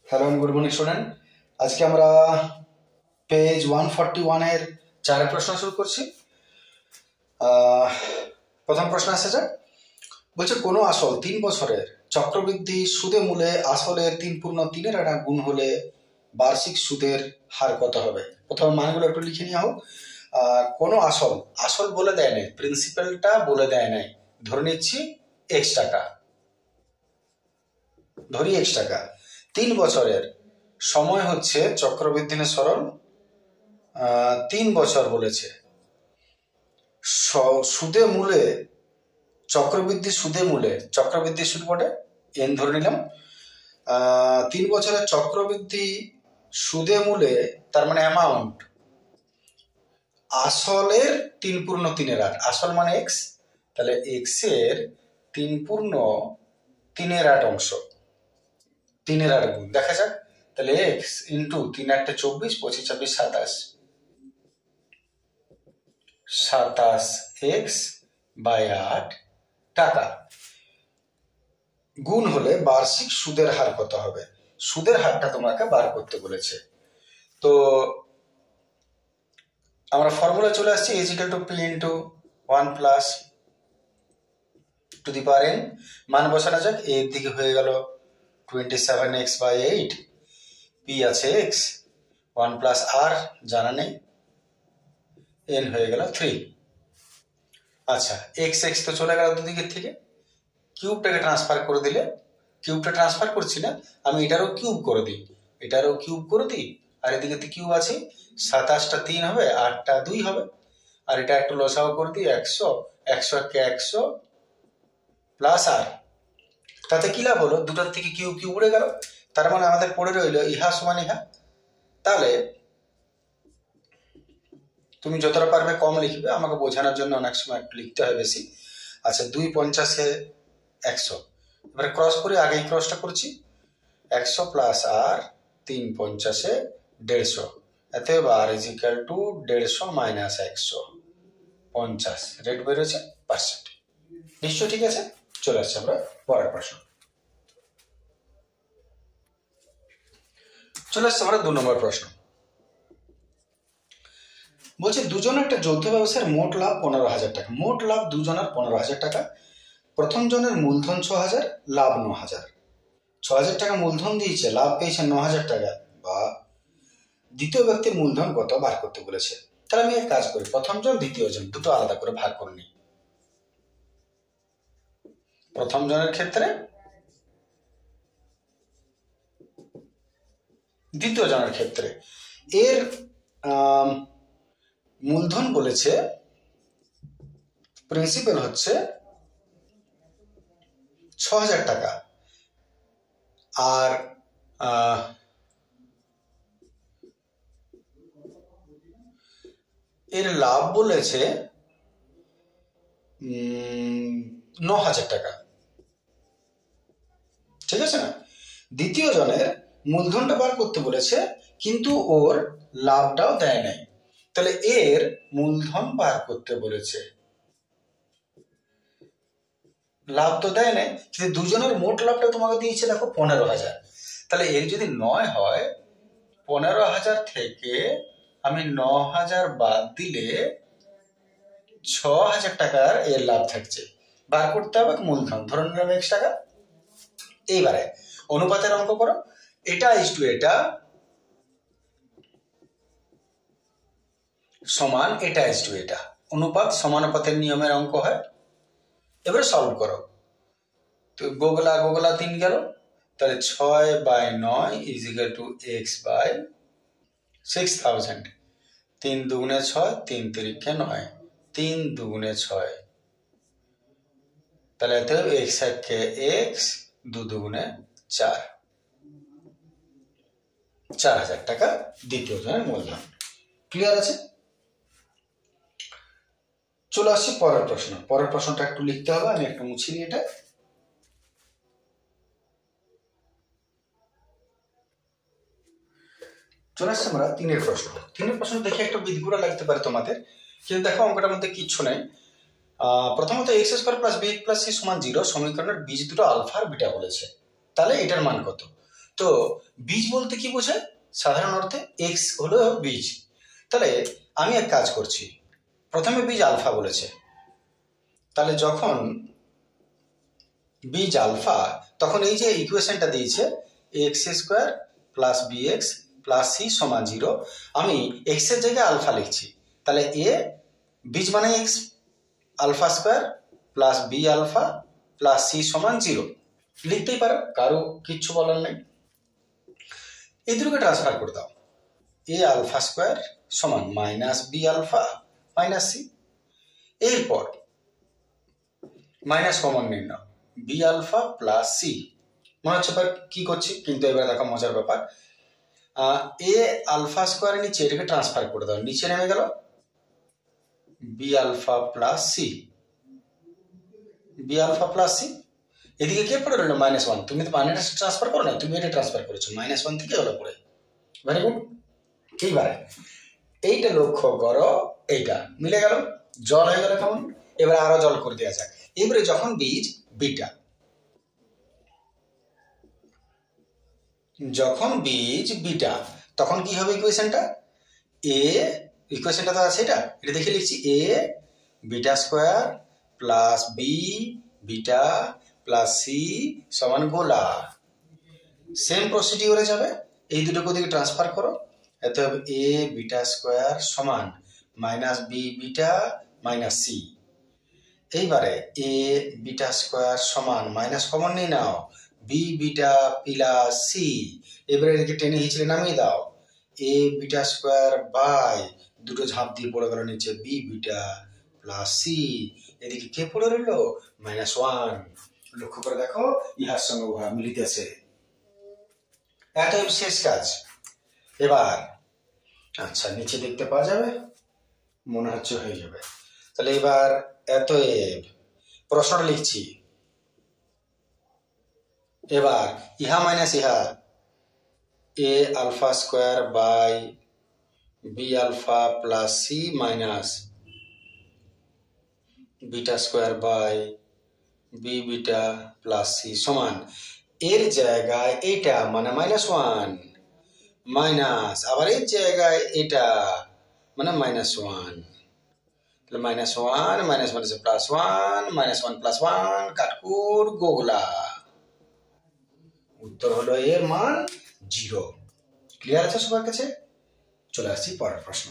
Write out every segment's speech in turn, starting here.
Hello and good morning student. আজকে আমরা page 141 এর 4 প্রশ্ন শুরু করছি। প্রথম প্রশ্ন আসছে যে বলছে কোনো আসল 3 বছরের চক্রবৃদ্ধি সুদে মূলে আসলের 3/3 একটা গুণ হলে বার্ষিক সুদের হার কত হবে? প্রথম মানগুলো একটু লিখে নেওয়া হোক। কোনো আসল বলে দেয় নাই, প্রিন্সিপালটা বলে দেয় নাই। ধরে নিচ্ছি x টাকা, ধরি x টাকা। 3 বছরের সময় হচ্ছে চক্রবৃদ্ধি সরল 3 বছর বলেছে। সুদে মূলে চক্রবৃদ্ধি সুদ বটে n ধরে নিলাম। 3 বছরের চক্রবৃদ্ধি সুদে মূলে তার মানে অ্যামাউন্ট আসলের 3/3 আসল মানে x, তাহলে x এর 3/3 অংশ 3 গুণ দেখা যাক। তাহলে x ইন্টু 3 8 24 25 26 27 x বাই 8 টাকা গুণ হলে বার্ষিক সুদের হার কত হবে? সুদের হারটা তোমাকে বার করতে বলেছে। তো আমরা ফর্মুলা চলে আসছি is equal to p into 1 plus to the power n। মান বসানো যাক। a এর দিকে হয়ে গেল 27x by 8, p আছে x, 1 plus r জানা নেই, n হয়ে গেল 3। আচ্ছা x তো চলে গেল দুদিকের থেকে, কিউবটাকে ট্রান্সফার করে দিলে, কিউবটা ট্রান্সফার করছি না আমি, এটারও কিউব করে দিই, আর এদিকে তো কিউব আছে, 27টা 3 হবে, 8টা 2 হবে, আর এটা একটু লসাগু করে দিই 100 100 প্লাস আর। তাতে কি লাভ হলো? দুটার থেকে কিউব উড়ে গেল, তার মানে আমাদের পড়ে রইল ইহা সমান ইহা। তাহলে তুমি যতটা পারবে কম লিখবে, আমাকে বোঝানোর জন্য অনেক সময় একটু লিখতে হয় বেশি। আচ্ছা 2 50 100, এবারে ক্রস করে, আগেই ক্রসটা করছি, 100 প্লাস আর 3 50 150, অতএব R is equal to 150 minus 150, rate বেরোচ্ছে পার্সেন্ট। নিশ্চয় ঠিক আছে। চলে আসছে আমরা পরের প্রশ্ন। চলে আসছে আমরা 2 নম্বর প্রশ্ন। বলছে দুজনের একটা যৌথ ব্যবসার মোট লাভ 15,000 টাকা। মোট লাভ দুজনের 15,000 টাকা। প্রথম জনের মূলধন 6,000, লাভ 9,000। 6,000 টাকা মূলধন দিয়েছে, লাভ পেয়েছে 9,000 টাকা। বা দ্বিতীয় ব্যক্তির মূলধন কত বার করতে বলেছে। তাহলে আমি এক কাজ করি, প্রথম জন দ্বিতীয় জন দুটো আলাদা করে ভাগ করে নিই। প্রথম জনের ক্ষেত্রে দ্বিতীয় জনের ক্ষেত্রে এর মূলধন বলেছে, প্রিন্সিপাল হচ্ছে 6,000 টাকা, আর এর লাভ বলেছে 9,000 টাকা। ঠিক আছে না? দ্বিতীয় জনের মূলধনটা বার করতে বলেছে, কিন্তু ওর লাভটাও দেয় নাই। তাহলে এর মূলধন বার করতে বলেছে, লাভ তো দেয় নাই, কিন্তু দুজনের মোট লাভটা তোমাকে দিয়েছে দেখো 15,000। তাহলে এর যদি 9 হয়, 15,000 থেকে আমি 9,000 বাদ দিলে 6,000 টাকার এর লাভ থাকছে। বার করতে হবে মূলধন, ধরে নিলাম x টাকা। এইবারে অনুপাতের অঙ্ক করো, এটা ইজ টু এটা সমান এটা ইজ টু এটা, অনুপাত সমানুপাতের নিয়মের অঙ্ক হয়। এবারে সলভ করো, তো গোগলা 3 গেল, তাহলে 6/9 is equal to x by 6,000। 3 দুগুণে 6, 3 তিরিকে 9, 3 দুগুণে 6, তাহলে এতে x একে x, 2 দুগুণে 4, 4,000 টাকা দ্বিতীয় জনের মূলধন। ক্লিয়ার আছে? চলে আসছি পরের প্রশ্ন। পরের প্রশ্নটা একটু লিখতে হবে, আমি একটু মুছি নিই এটা। চলে আসছে আমরা 3 প্রশ্ন। 3 প্রশ্ন দেখে একটু বিদঘুরা লাগতে পারে তোমাদের, কিন্তু দেখো অঙ্কটার মধ্যে কিচ্ছু নেই। প্রথমত x square plus b plus c সমান 0 সমীকরণের বীজ দুটো আলফা আর বিটা বলেছে। তাহলে এটার মান কত? তো বীজ বলতে কি বোঝায়? সাধারণ অর্থে এক্স হলো বীজ। তাহলে আমি এক কাজ করছি, প্রথমে বীজ আলফা বলেছে, তাহলে যখন বীজ আলফা তখন এই যে ইকুয়েশনটা দিয়েছে x square plus b x plus C সমান 0, আমি এক্স এর জায়গায় আলফা লিখছি, তাহলে এ বীজ মানে এক্স, alpha square plus b alpha plus C সমান 0 লিখতেই পারো, কারো কিচ্ছু বলার নেই। এই দুটোকে ট্রান্সফার করে দাও, এ আলফা স্কোয়ার সমান minus b alpha minus c. এরপর মাইনাস কমন নিয়ে নাও, বি আলফা প্লাস সি। মনে হচ্ছে কি করছি, কিন্তু এবার দেখো মজার ব্যাপার, এ আলফা স্কোয়ারের নিচে এটাকে ট্রান্সফার করে দাও, নিচে নেমে গেল b alpha plus c, b alpha plus c. এদিকে কে পড়ে রইল -1, তুমি তো মাইনাস ট্রান্সফার করো না, তুমি এটা ট্রান্সফার করেছো, -1 থেকে হলো পড়ে। Very good. এইবারে এইটা লক্ষ্য করো, এইটা মিলে গেল, জল হয়ে গেল কেমন। এবার আরো জল করে দেওয়া যাক। এবারে যখন বীজ বিটা, যখন বীজ বিটা তখন কি হবে ইকুয়েশনটা? এ ইকুয়েশনটা তো আছে, এটা দেখে লিখছি, A beta square plus B beta plus C সমান গোলা। সেম প্রসিডিওরে যাবে, এই দুটোকে দিকে ট্রান্সফার করো, এতে হবে এ বিটা স্কোয়ার সমান minus b beta minus c. এইবারে এ বিটা স্কোয়ার সমান মাইনাস কমন নিয়ে নাও, বি বিটা প্লাস সি। এবারে এদিকে টেনে হিচড়ে নামিয়ে দাও, এ বিটা স্কোয়ার বাই দুটো ঝাঁপ দিয়ে পড়ে গেল নিচে বি বিটা প্লাস সি। এদিকে কে পড়ে রইল? -1। লক্ষ্য করে দেখো, ইহার সঙ্গে উহা মিলিতেছে। এতএব শেষ কাজ। এবার আচ্ছা নিচে দেখতে পাওয়া যাবে, মনে হচ্ছে হয়ে যাবে। তাহলে এবার এতএব প্রশ্নটা লিখছি, এবার ইহা মাইনাস ইহা, A alpha square by B alpha plus C minus beta square by B beta plus C সমান, এর জায়গায় এটা মানে -1 মাইনাস, আবার এর জায়গায় এটা মানে -1, তাহলে -1 মাইনাস মাইনাসে +1 -1 + 1 কাটকুর গোগলা। উত্তর হলো এর মান 0। ক্লিয়ার আছে সবার কাছে? চলে আসছি পরের প্রশ্ন।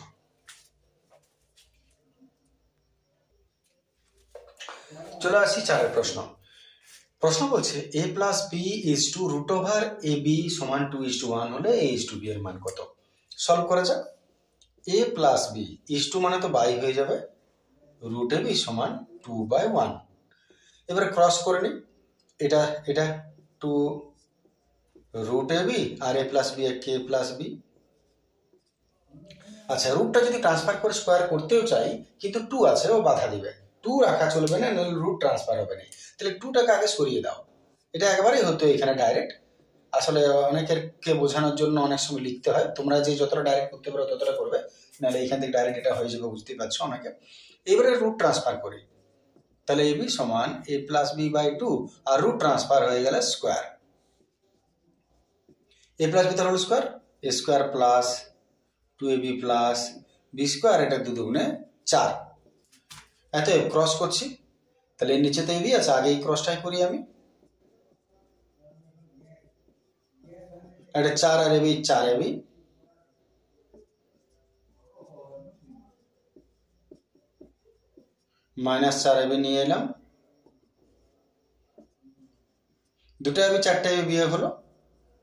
চলে আসছি 4 প্রশ্ন। প্রশ্ন বলছে a plus b is two √√ab সমান 2:1 হলে a:b এর মান কত? সলভ করা যাক। a plus b is two মানে তো বাই হয়ে যাবে, √ab সমান 2/1। এবারে ক্রস করে নিই, এটা 2 √ab আর a plus b k plus b. আচ্ছা রুটটা যদি ট্রান্সফার করে স্কোয়ার করতেও চাই, কিন্তু 2 আছে, ও বাধা দিবে, 2 রাখা চলবে না, নাহলে রুট ট্রান্সফার হবে না। তাহলে 2টাকে আগে সরিয়ে দাও, এটা একবারেই হতো এখানে ডাইরেক্ট। আসলে অনেকেরকে বোঝানোর জন্য অনেক সময় লিখতে হয়, তোমরা যে যতটা ডাইরেক্ট করতে পারো ততটা করবে, নাহলে এখান থেকে ডাইরেক্ট এটা হয়ে যাবে, বুঝতেই পারছো অনেকে। এবারে রুট ট্রান্সফার করি, তাহলে ab সমান a প্লাস বি বাই 2, আর রুট ট্রান্সফার হয়ে গেলে স্কোয়ার, a প্লাস বি তার whole square, a square plus 2ab plus b square, এটা 2 দুগুণে 4। এত ক্রস করছি, তাহলে এর নিচে তো ab আছে, আগে এই ক্রসটাই করি আমি, এটা 4 আর ab 4ab, -4ab নিয়ে এলাম, 2টা ab 4টা ab বিয়োগ হলো,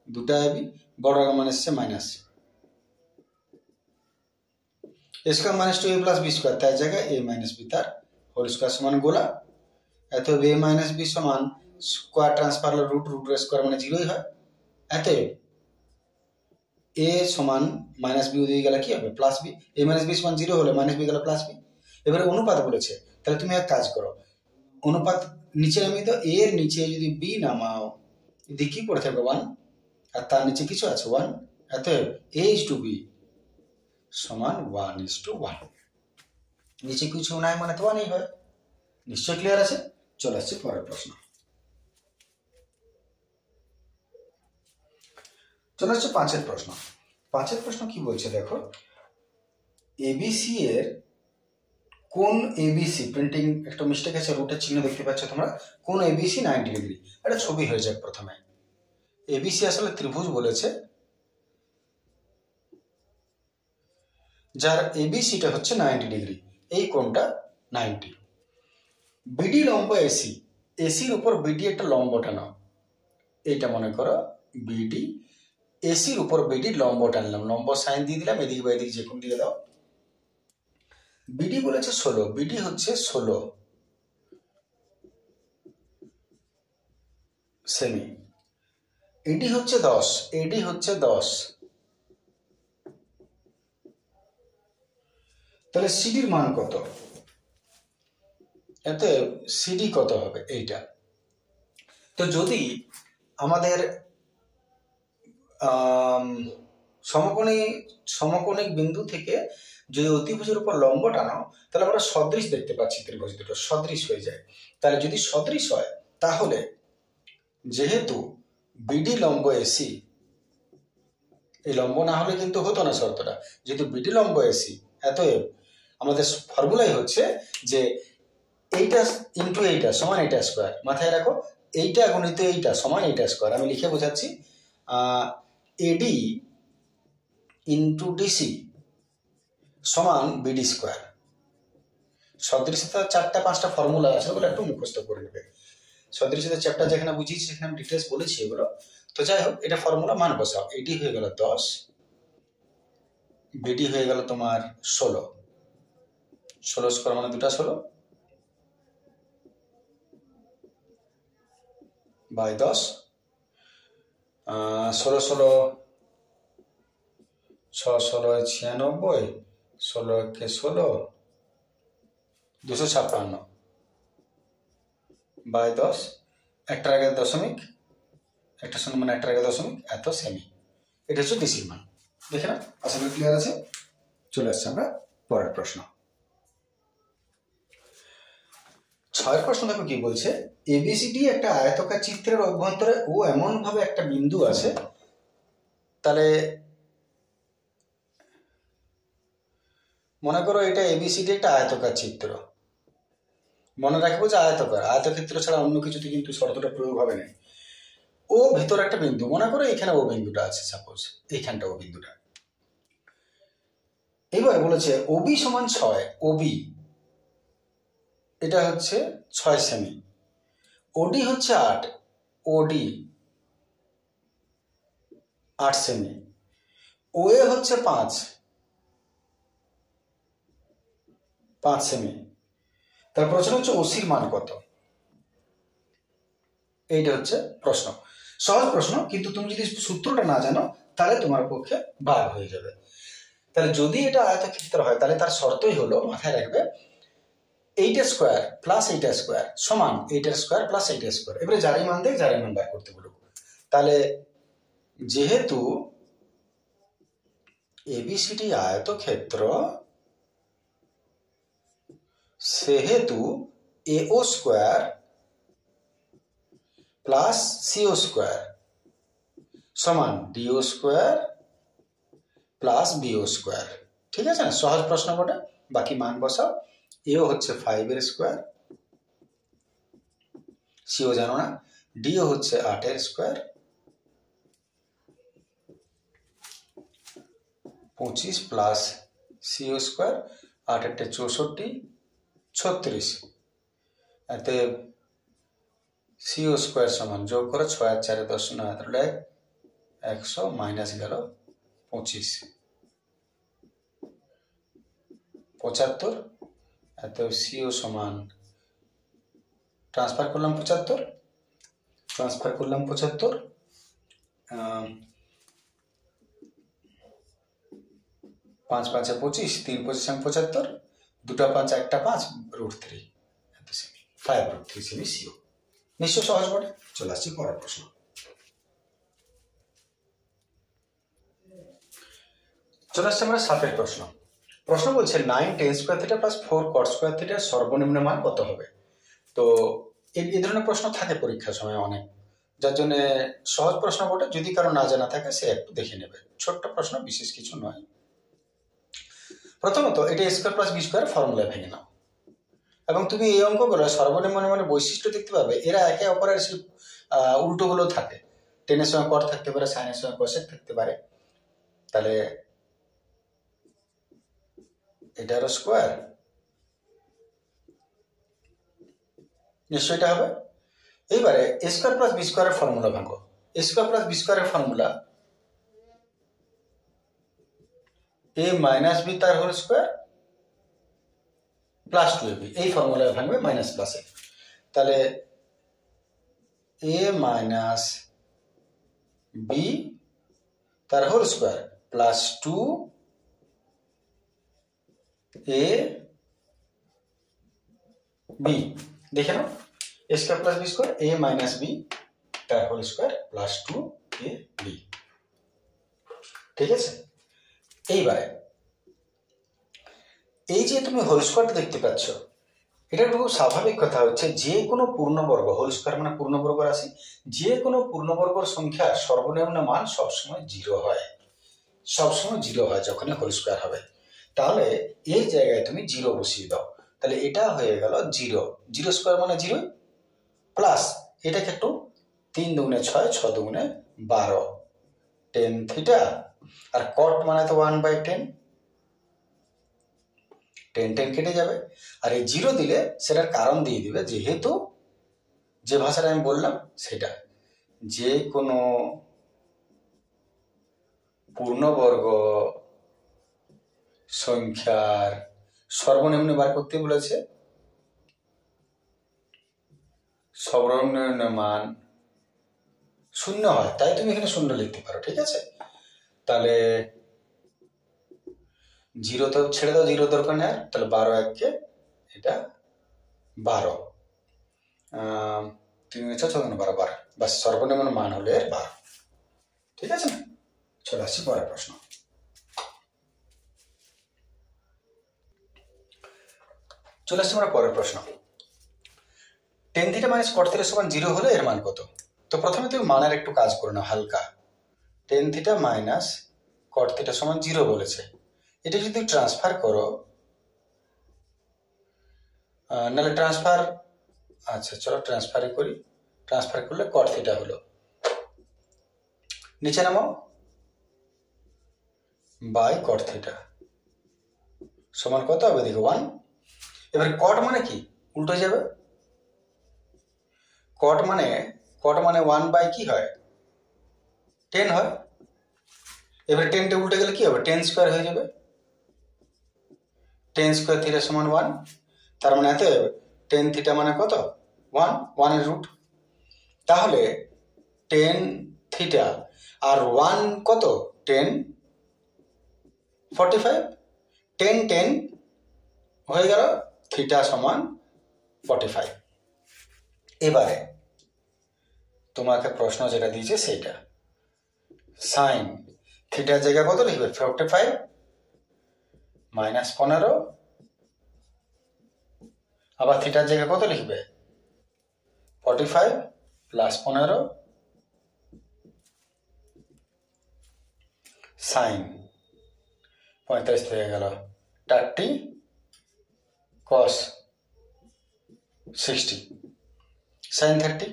2টা ab বড় মান এসছে minus, a square minus 2a plus b square, তার জায়গায় a মাইনাস বি তার হোল স্কোয়ার সমান গোলা। এত a মাইনাস বি সমান স্কোয়ার ট্রান্সফার হলো রুট স্কোয়ার মানে 0ই হয়। এত a সমান মাইনাস বি দিয়ে গেলে কি হবে? Plus b. a minus b সমান 0 হলে মাইনাস বি গেলে প্লাস বি। এবারে অনুপাত বলেছে, তাহলে তুমি এক কাজ করো, অনুপাত নিচে নামিয়ে দাও, এর নিচে যদি বি নামাও, এদিকে কি পড়ে থাকবে 1, আর তার নিচে কিছু আছে 1, অতএব a:b সমান 1:1। নিচে কিছু নাই মানে তো 1ই হয়। নিশ্চয় ক্লিয়ার আছে? চলে আসছে পরের প্রশ্ন। চলে আসছে পাঁচের প্রশ্ন। পাঁচের প্রশ্ন কি বলছে দেখো, এবিসি এর কোন এবিসি, প্রিন্টিং একটা মিস্টেক আছে, রুটের চিহ্ন দেখতে পাচ্ছ তোমরা, কোন এবিসি 90 ডিগ্রি। একটা ছবি হয়ে যাক প্রথমে। এবিসি আসলে ত্রিভুজ বলেছে, যার এবিসিটা হচ্ছে 90 ডিগ্রি, এই কোণটা 90। বিডি লম্ব এসি, এসির উপর বিডি একটা লম্ব টানো, এইটা মনে করো বিডি, এসির উপর বিডি লম্ব টানলাম, লম্ব সাইন দিয়ে দিলাম, এদিক বা এদিক যে কোন দিয়ে দাও। বিডি বলেছে 16, বিডি হচ্ছে 16 সেমি, এডি হচ্ছে 10, এডি হচ্ছে 10। তাহলে সিডির মান কত? এতে সিডি কত হবে এইটা। তো যদি আমাদের সমকোণিক বিন্দু থেকে যদি অতিভুজের উপর লম্ব টানো, তাহলে আমরা সদৃশ দেখতে পাচ্ছি, ত্রিভুজ দুটো সদৃশ হয়ে যায়। তাহলে যদি সদৃশ হয়, তাহলে যেহেতু বিডি লম্ব এসি, এই লম্ব না হলে কিন্তু হতো না শর্তটা, যেহেতু বিডি লম্ব এসি এতএব আমাদের ফর্মুলাই হচ্ছে যে এইটা ইন্টু এইটা সমান এইটা স্কোয়ার। মাথায় রাখো, এইটা গুণিত এইটা সমান এইটা স্কোয়ার। আমি লিখে বোঝাচ্ছি, এডি ইন্টু ডিসি সমান বিডি স্কোয়ার। সদৃশতার 4-5টা ফর্মুলা আছে, ওগুলো একটু মুখস্থ করে নেবে। সদৃশতার চ্যাপ্টার যেখানে বুঝিয়েছি সেখানে আমি ডিটেলস বলেছি এগুলো। তো যাই হোক, এটা ফর্মুলা মান বসাও। এডি হয়ে গেল 10, বিডি হয়ে গেল তোমার 16, 16 স্কোয়ার মানে 2টা 16 বাই 10, 16 16 6 16 96, 16 কে 16, 256 বাই 10, একটার আগে দশমিক, একটা শূন্য মানে একটার আগে দশমিক, এত সেমি। এটা হচ্ছে ডিসির মান। দেখে না, আশা করি ক্লিয়ার আছে। চলে আসছে আমরা পরের প্রশ্ন। 6 প্রশ্ন দেখো কি বলছে, এবিসিডি একটা আয়তকার চিত্রের অভ্যন্তরে ও এমন ভাবে একটা বিন্দু আছে। তাহলে মনে করো এটা এবিসিডি একটা আয়তকার চিত্র, মনে রাখবো যে আয়তকার, আয়তক্ষেত্র ছাড়া অন্য কিছুতে কিন্তু শর্তটা প্রয়োগ হবে না। ও ভেতরে একটা বিন্দু, মনে করো এখানে ও বিন্দুটা আছে, সাপোজ এইখানটা ও বিন্দুটা। এবার বলেছে ওবি সমান 6, ওবি এটা হচ্ছে 6 সেমি, ওডি হচ্ছে 8, ওডি 8 সেমি, ওএ হচ্ছে 5 সেমি। তার প্রশ্ন হচ্ছে ওসির মান কত? এইটা হচ্ছে প্রশ্ন। সহজ প্রশ্ন, কিন্তু তুমি যদি সূত্রটা না জানো তাহলে তোমার পক্ষে ভাগ হয়ে যাবে। তাহলে যদি এটা আয়তক্ষেত্র হয়, তাহলে তার শর্তই হলো, মাথায় রাখবে, এইটা স্কোয়ার প্লাস এইটা স্কোয়ার সমান এইটার স্কোয়ার প্লাস এইটা স্কোয়ার। এবারে যারাই মান দেয় যারাই মান বার করতে বলুক। তাহলে যেহেতু এবিসিডি আয়তক্ষেত্র, সেহেতু AO square plus CO square সমান DO square plus BO square. ঠিক আছে না, সহজ প্রশ্ন বটে। বাকি মান বসাও। এও হচ্ছে 5 এর স্কোয়ার, সিও জানো না, ডিও হচ্ছে 8 এর স্কোয়ার, 25 প্লাস সিও স্কোয়ার, 8 এরটা 64, 36, এতে সিও স্কোয়ার সমান যোগ করে 6 আর 4 10 9 100 মাইনাস গেল 25, 75, এত সিও সমান ট্রান্সফার করলাম 75, 5 5 25, 3 25 75, 2টা 5 1টা 5 √3, এত সেমি, 5√3 সেমি সিও। নিশ্চয় সহজ বটে। চলে আসছি পরের প্রশ্ন। চলে আসছে আমরা 7 প্রশ্ন। প্রশ্ন বলছে 9 tan square theta plus 4 cot square থিটার সর্বনিম্ন মান কত হবে? তো এই ধরনের প্রশ্ন থাকে পরীক্ষার সময় অনেক। যার জন্য সহজ প্রশ্ন বটে, যদি কারো না জানা থাকে সে একটু দেখে নেবে, ছোট্ট প্রশ্ন, বিশেষ কিছু নয়। প্রথমত এটা square plus b square formula ভেঙে নাও, এবং তুমি এই অঙ্কগুলো সর্বনিম্ন বৈশিষ্ট্য দেখতে পাবে, এরা একে অপরের উল্টোগুলো থাকে। টেনের সঙ্গে কট থাকতে পারে, সাইনের সঙ্গে কোসেক থাকতে পারে। তাহলে এটারও স্কোয়ার নিশ্চয়ই এটা হবে। এইবারে স্কোয়ার প্লাস বি স্কোয়ারের ফর্মুলা ভাঙো। স্কোয়ার প্লাস বি স্কোয়ারের ফর্মুলা এ মাইনাস বি তার হোল স্কোয়ার প্লাস 2ab, এই ফর্মুলায় ভাঙবে মাইনাস প্লাসে। তাহলে এ মাইনাস বি তার হোল স্কোয়ার প্লাস 2ab, দেখে নাও স্কোয়ার প্লাস বি স্কোয়ার এ মাইনাস বি তার হোল স্কোয়ার প্লাস 2ab, ঠিক আছে। এইবারে এই যে তুমি হোল স্কোয়ারটা দেখতে পাচ্ছ, এটা খুব স্বাভাবিক কথা হচ্ছে, যে কোনো পূর্ণবর্গ, হোল স্কোয়ার মানে পূর্ণবর্গ রাশি, যে কোনো পূর্ণবর্গর সংখ্যার সর্বনিম্ন মান সবসময় 0 হয়, সবসময় 0 হয় যখনই হোল স্কোয়ার হবে। তাহলে এই জায়গায় তুমি 0 বসিয়ে দাও, তাহলে এটা হয়ে গেল 0, 0 স্কোয়ার মানে 0, প্লাস এটাকে একটু 3 দুগুণে 6, 6 দুগুণে 12 টেন থিটা, আর কট মানে তো 1/10, 10 কেটে যাবে। আর এই 0 দিলে সেটার কারণ দিয়ে দিবে, যেহেতু যে ভাষাটা আমি বললাম সেটা, যে কোনো পূর্ণবর্গ সংখ্যার সর্বনিম্ন বার করতে বলেছে, সর্বনিম্ন মান 0 হয়, তাই তুমি এখানে 0 লিখতে পারো, ঠিক আছে। তাহলে 0 তো ছেড়ে দাও, 0 দরকার নেই, তাহলে 12 1 এটা 12, 3 6 6 12 12, বাস সর্বনিম্ন মান হলে 12, ঠিক আছে না। চলে আসছি পরের প্রশ্ন। চলে আসছি আমরা পরের প্রশ্ন। টেন থিটা মাইনাস কট থিটা সমান 0 হলে এর মান কত? তো প্রথমে তুমি মানের একটু কাজ করে নাও হালকা। টেন থিটা মাইনাস কট থিটা সমান 0 বলেছে, এটা যদি ট্রান্সফার করো, নাহলে ট্রান্সফার, আচ্ছা চলো ট্রান্সফারই করি, ট্রান্সফার করলে কট থিটা হলো, নিচে নামাও, বাই কট থিটা সমান কত হবে দেখো 1। এবার কট মানে কি, উল্টো যাবে, কট মানে 1 বাই কি হয় 10 হয়। এবার 10টা উল্টে গেলে কি হবে, 10 স্কোয়ার হয়ে যাবে, 10 স্কোয়ার থিটা সমান 1, তার মানে এত 10 থিটা মানে কত 1 এর রুট। তাহলে 10 থিটা আর 1 কত 10, 45, 10 10 হয়ে গেল থিটা সমান 45। এবারে তোমাকে প্রশ্ন যেটা দিয়েছে সেটা, সাইন থিটার জায়গা কত লিখবে 45 মাইনাস 15, আবার থিটার জায়গা কত লিখবে 45 প্লাস 15, সাইন 45 থেকে গেল 30 cos 60, সাইন 30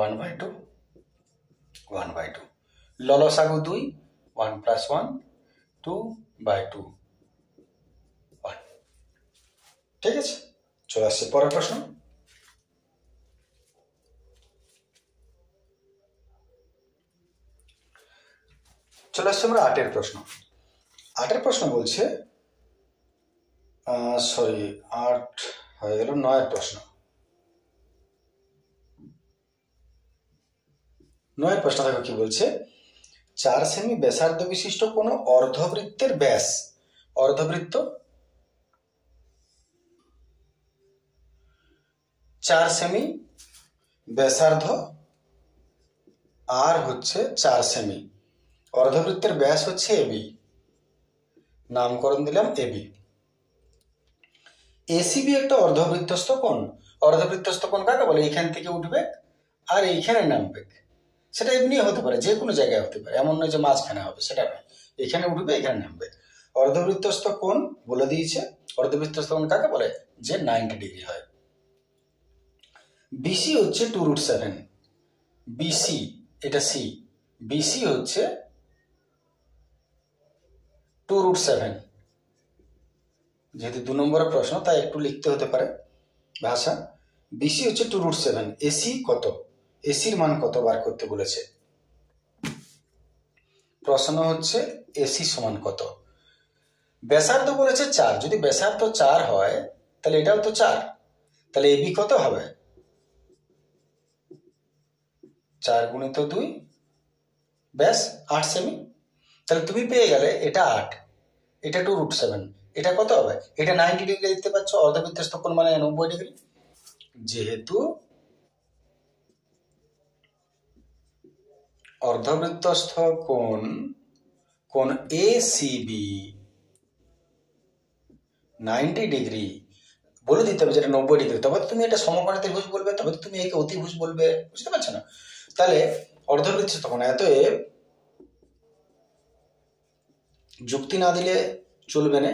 1/2, 1/2, ললসাগু 2, 1 প্লাস 1 2/2, 1, ঠিক আছে। চলে আসছে পরের প্রশ্ন। চলে আসছে আমরা 8 প্রশ্ন। 8 প্রশ্ন বলছে, সরি 8 হয়ে গেল, 9 প্রশ্ন। 9 প্রশ্ন দেখো কি বলছে, 4 সেমি ব্যাসার্ধ বিশিষ্ট কোন অর্ধবৃত্তের ব্যাস, অর্ধবৃত্ত 4 সেমি ব্যাসার্ধ আর হচ্ছে 4 সেমি, অর্ধবৃত্তের ব্যাস হচ্ছে এবি, নামকরণ দিলাম এবি। এসিবি একটা অর্ধবৃত্তস্থ কোণ, অর্ধবৃত্তস্থ কোণ কাকে বলে, এখান থেকে উঠবে আর এইখানে নামবে, সেটা এমনি হতে পারে, যে কোনো জায়গায় হতে পারে, এমন নয় যে মাঝখানে হবে, সেটা নয়। এখানে উঠবে, এখানে নামবে। অর্ধবৃত্তস্থ কোণ বলে দিয়েছে, অর্ধবৃত্তস্থ কোণ কাকে বলে, যে 90 ডিগ্রি হয়। বিসি হচ্ছে 2√7, বিসি এটা সি, বিসি হচ্ছে 2√7। যেহেতু 2 নম্বরের প্রশ্ন তাই একটু লিখতে হতে পারে ভাষা। বিসি হচ্ছে 2√7। এসি কত, এসির মান কত বার করতে বলেছে। প্রশ্ন হচ্ছে এসি সমান কত। ব্যাসার্ধ বলেছে 4, যদি ব্যাসার্ধ 4 হয় তাহলে এটাও তো 4, তাহলে এবি কত হবে, 4 × 2 ব্যাস 8 সেমি। তাহলে তুমি পেয়ে গেলে এটা 8, এটা 2√7, এটা কত হবে, এটা 90 ডিগ্রি দেখতে পাচ্ছ, অর্ধবৃত্তস্থ কোণ মানে 90 ডিগ্রি। যেহেতু অর্ধবৃত্তস্থ কোণ এসিবি 90 ডিগ্রি বলে দিতে হবে, যেটা 90 ডিগ্রি, তবে তুমি এটা সমকোণী ত্রিভুজ বলবে, তবে তুমি একে অতিভুজ বলবে, বুঝতে পারছো না। তাহলে অর্ধবৃত্তস্থ কোণ, অতএব যুক্তি না দিলে চলবে না,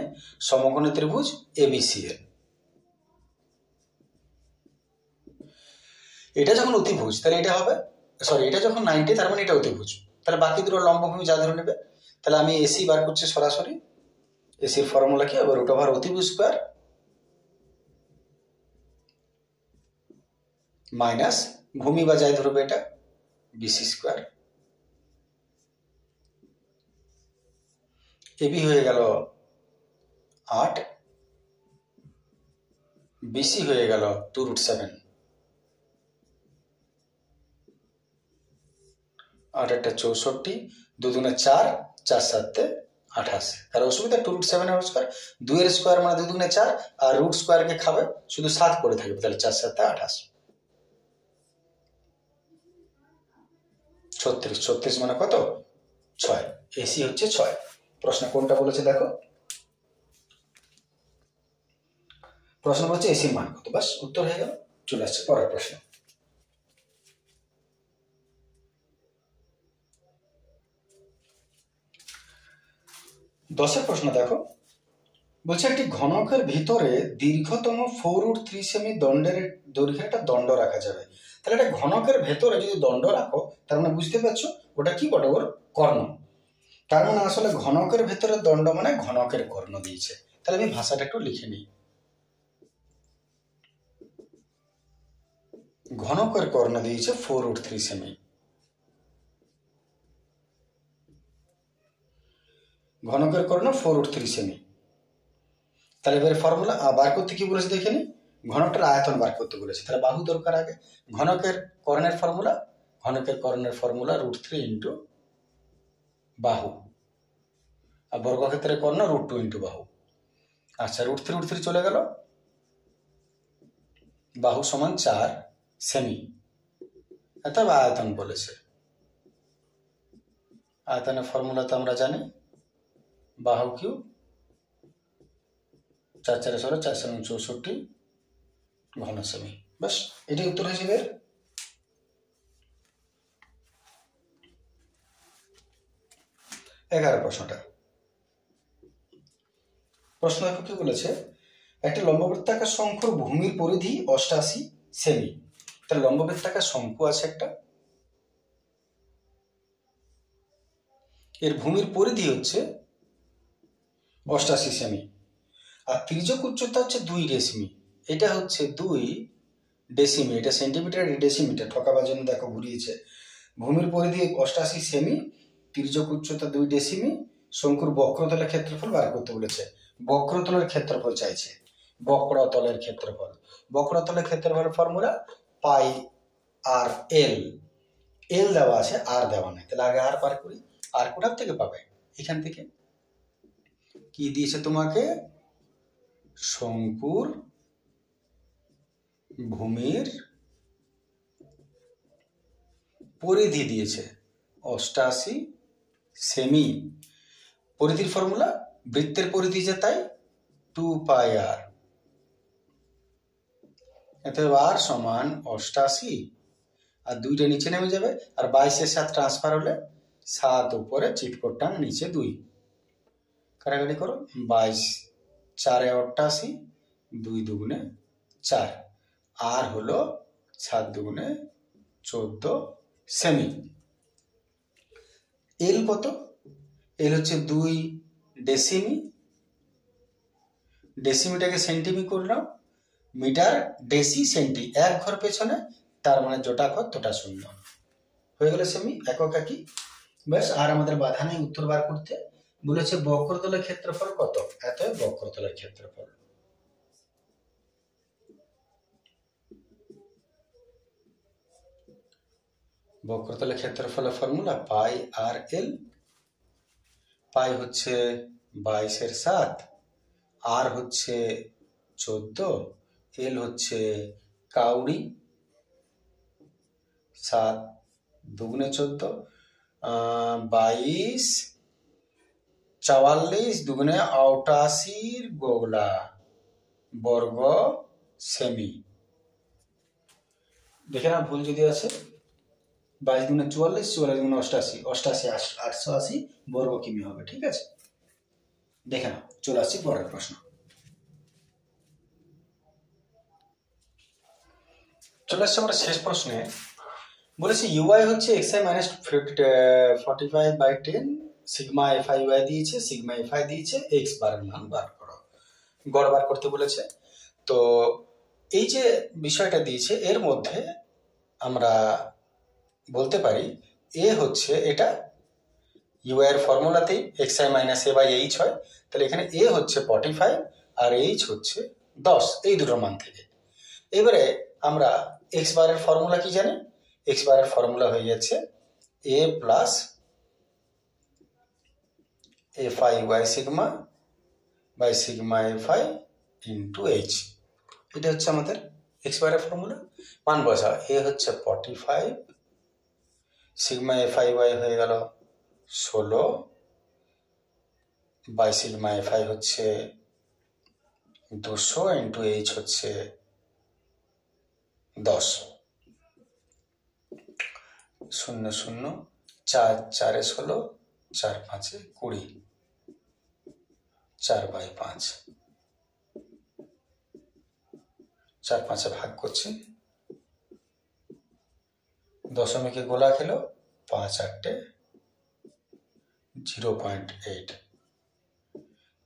সমকোণী ত্রিভুজ এবিসি এর এটা যখন অতিভুজ তাহলে এটা হবে, সরি এটা যখন 90 তার মানে এটা অতিভুজ, তাহলে বাকি দুটো লম্বভূমি যা ধরে নেবে। তাহলে আমি এসি বার করছি সরাসরি, এসির ফর্মুলা কি হবে, √, অতিভুজ স্কোয়ার মাইনাস ভূমি বা যাই ধরবে এটা বিসি স্কোয়ার। এবি হয়ে গেল 8, বিসি হয়ে গেল 2√7, 8 × 8 = 64, 2 × 2 = 4, 4 × 7 = 28। কারণ অসুবিধা 2√7 এর স্কোয়ার, 2 এর স্কোয়ার মানে 2 × 2 = 4, আর রুট স্কোয়ারকে খাবে, শুধু 7 করে থাকবে, তাহলে 4 × 7 = 28। 36 মানে কত, 6। এসি হচ্ছে 6। প্রশ্ন কোনটা বলেছে দেখো, প্রশ্ন বলছে এসির মান কত, বাস উত্তর হয়ে গেল। চলে আসছে পরের প্রশ্ন। দশের প্রশ্ন দেখো, বলছে একটি ঘনকের ভিতরে দীর্ঘতম 4√3 সেমি দৈর্ঘ্যের একটা দণ্ড রাখা যাবে। তাহলে একটা ঘনকের ভেতরে যদি দণ্ড রাখো, তার মানে বুঝতে পারছো ওটা কি বটে, ওর কর্ণ। তার মানে আসলে ঘনকের ভেতরে দণ্ড মানে ঘনকের কর্ণ দিয়েছে। তাহলে আমি ভাষাটা একটু লিখে নিই। ঘনকের কর্ণ দিয়েছে 4√3 সেমি, ঘনকের কর্ণ 4√3 সেমি। তাহলে এবার ফর্মুলা বার করতে কি বলেছে দেখে নি, ঘনকটার আয়তন বার করতে বলেছে। তাহলে বাহু দরকার আগে, ঘনকের কর্ণের ফর্মুলা, ঘনকের কর্ণের ফর্মুলা √3 × বাহু, আর বর্গক্ষেত্রের কর্ণ √2 × বাহু। আচ্ছা √3 চলে গেল, বাহু সমান 4 সেমি, অথবা আয়তন বলেছে। আয়তনের ফর্মুলা তো আমরা জানি, বাহু কিউব 4 × 4 = 16, 4 × 7 = 64 ঘন সেমি। বাস এটি উত্তর হিসেবে। 11 প্রশ্নটা, প্রশ্ন দেখো কি বলেছে, একটা লম্ববৃত্তাকার শঙ্কুর ভূমির পরিধি 88 সেমি। তাহলে লম্ববৃত্তাকার শঙ্কু আছে একটা, এর ভূমির পরিধি হচ্ছে 88 সেমি, আর তির্যক উচ্চতা হচ্ছে 2 ডেসিমি। এটা হচ্ছে 2 ডেসিমি, এটা সেন্টিমিটার, ডেসিমিটার, ঠকাবার জন্য দেখো ঘুরিয়েছে। ভূমির পরিধি 88 সেমি, তির্যক উচ্চতা 2 ডেসিমি, শঙ্কুর বক্রতলের ক্ষেত্রফল বার করতে বলেছে। বক্রতলের ক্ষেত্রফল চাইছে, বক্রতলের ক্ষেত্রফল, বক্রতলের ক্ষেত্রফলের ফর্মুলা পাই আর এল, এল দেওয়া আছে আর দেওয়া নেই। তাহলে আগে আর বার করি, আর কোথার থেকে পাবে, এখান থেকে। কি দিয়েছে তোমাকে, শঙ্কুর ভূমির পরিধি দিয়েছে 88 সেমি। পরিধির ফর্মুলা, বৃত্তের পরিধি যে তাই 2πr, এতে r সমান 88, আর 2টা নিচে নেমে যাবে, আর 22-এর 7 ট্রান্সফার হলে 7 উপরে চিটকোট টান নিচে 2, কাটাকাটি করো। 22 4 88, 2 দুগুণে 4, আর হলো 7 দুগুণে 14 সেমি। এল কত? এল হচ্ছে 2 ডেসিমি, ডেসিমিটাকে সেন্টিমি করে নাও, মিটার ডেসি সেন্টি, এক ঘর পেছনে, তার মানে জোটা ঘর তোটা শূন্য, হয়ে গেল সেমি, একক একই। ব্যাস, আর আমাদের বাধা নেই উত্তর বার করতে। বলেছে বক্রতলের ক্ষেত্রফল কত, এত বক্রতলের ক্ষেত্রফল। বক্রতলের ক্ষেত্রফলের ফর্মুলা পাই আর এল। পাই হচ্ছে 22-এর 7, আর হচ্ছে 14, এল হচ্ছে কাউরি, 7 দুগুণে 14, 22 44 দুগুণে 88 গোগলা বর্গ সেমি। দেখে না ভুল যদি আছে, 22 দুগুণে 44, 44 দুগুণে 88, 88 880 বর্গ কিমি হবে। ঠিক আছে, দেখে নাও। চলে আসছি পরের প্রশ্ন। চলে আসছে আমরা শেষ প্রশ্নে। বলেছি ইউআই হচ্ছে xi minus 45/10, sigma fi y দিয়েছে, সিগমা এফআই দিয়েছে, এক্স বারের মান বার করো, গড় বার করতে বলেছে। তো এই যে বিষয়টা দিয়েছে, এর মধ্যে আমরা বলতে পারি এ হচ্ছে, এটা ইউআই এর ফর্মুলাতেই XI minus A by H হয়, তাহলে এখানে এ হচ্ছে 45 আর এইচ হচ্ছে 10, এই দুটোর মান থেকে। এবারে আমরা এক্স বারের ফর্মুলা কি জানি? এক্স বারের ফর্মুলা হয়ে যাচ্ছে A plus F I Y sigma by sigma F I into H. এটা হচ্ছে আমাদের এক্স বারের ফর্মুলা। মান বসাও, এ হচ্ছে 45, সিগমা এফ আই ওয়াই হয়ে গেল 16, বাই সিগমা এফ আই হচ্ছে 200 ইন্টু এইচ হচ্ছে 10, 0 0 4 4 16, 4 5 20, 4/5, 4 5 ভাগ করছি, দশমিকে গোলা খেলো, 5 8 0.8,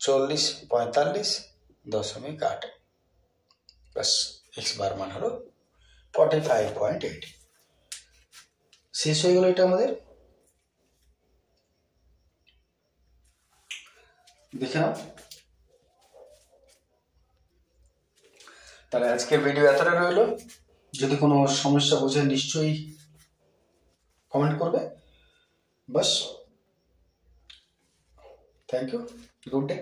40 45 দশমিক 8। ব্যাস, এক্স বার মান হলো 45.8। শেষ হয়ে গেল এটা আমাদের। দেখে নাও। তাহলে আজকের ভিডিও এতটা রইল। যদি কোনো সমস্যা বুঝে নিশ্চয়ই কমেন্ট করবে। বাস, থ্যাংক ইউ, গুড ডে।